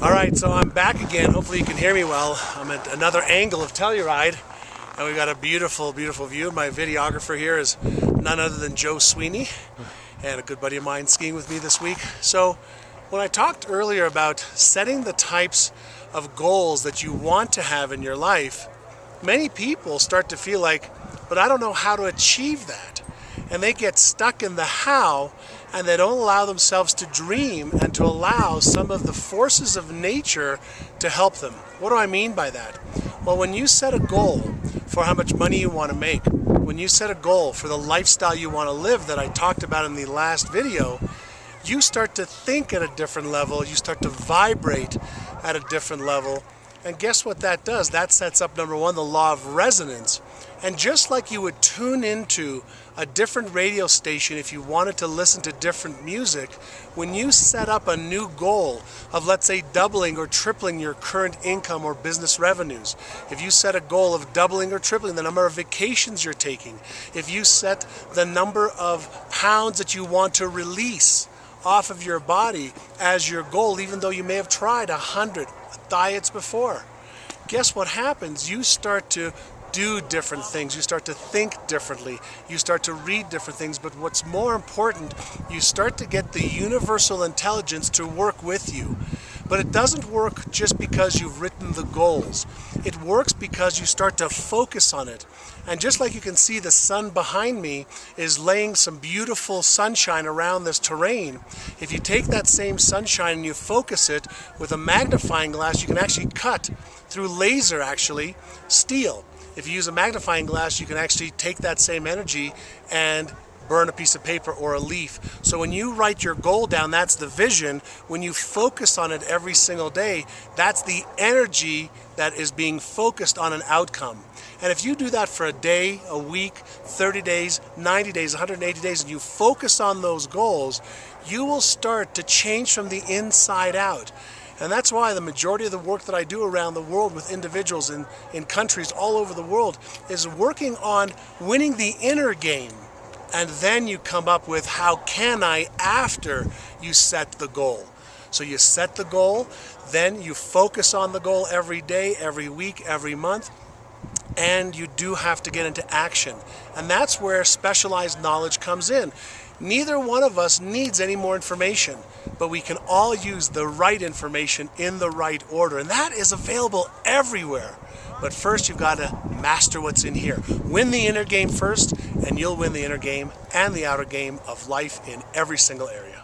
Alright, so I'm back again. Hopefully you can hear me well. I'm at another angle of Telluride, and we've got a beautiful, beautiful view. My videographer here is none other than Joe Sweeney, and a good buddy of mine skiing with me this week. So when I talked earlier about setting the types of goals that you want to have in your life, many people start to feel like, but I don't know how to achieve that. And they get stuck in the how, and they don't allow themselves to dream and to allow some of the forces of nature to help them. What do I mean by that? Well, when you set a goal for how much money you want to make, when you set a goal for the lifestyle you want to live that I talked about in the last video, you start to think at a different level, you start to vibrate at a different level. And guess what that does? That sets up, number one, the law of resonance. And just like you would tune into a different radio station if you wanted to listen to different music, when you set up a new goal of, let's say, doubling or tripling your current income or business revenues, if you set a goal of doubling or tripling the number of vacations you're taking, if you set the number of pounds that you want to release off of your body as your goal, even though you may have tried 100 diets before, guess what happens? You start to do different things, you start to think differently, you start to read different things, but what's more important, you start to get the universal intelligence to work with you. But it doesn't work just because you've written the goals. It works because you start to focus on it. And just like you can see, the sun behind me is laying some beautiful sunshine around this terrain. If you take that same sunshine and you focus it with a magnifying glass, you can actually cut through laser, steel. If you use a magnifying glass, you can actually take that same energy and burn a piece of paper or a leaf. So when you write your goal down, that's the vision. When you focus on it every single day, that's the energy that is being focused on an outcome. And if you do that for a day, a week, 30 days, 90 days, 180 days, and you focus on those goals, you will start to change from the inside out. And that's why the majority of the work that I do around the world with individuals in countries all over the world is working on winning the inner game. And then you come up with how can I after you set the goal. So you set the goal, then you focus on the goal every day, every week, every month, and you do have to get into action. And that's where specialized knowledge comes in. Neither one of us needs any more information, but we can all use the right information in the right order, and that is available everywhere. But first you've got to master what's in here. Win the inner game first, and you'll win the inner game and the outer game of life in every single area.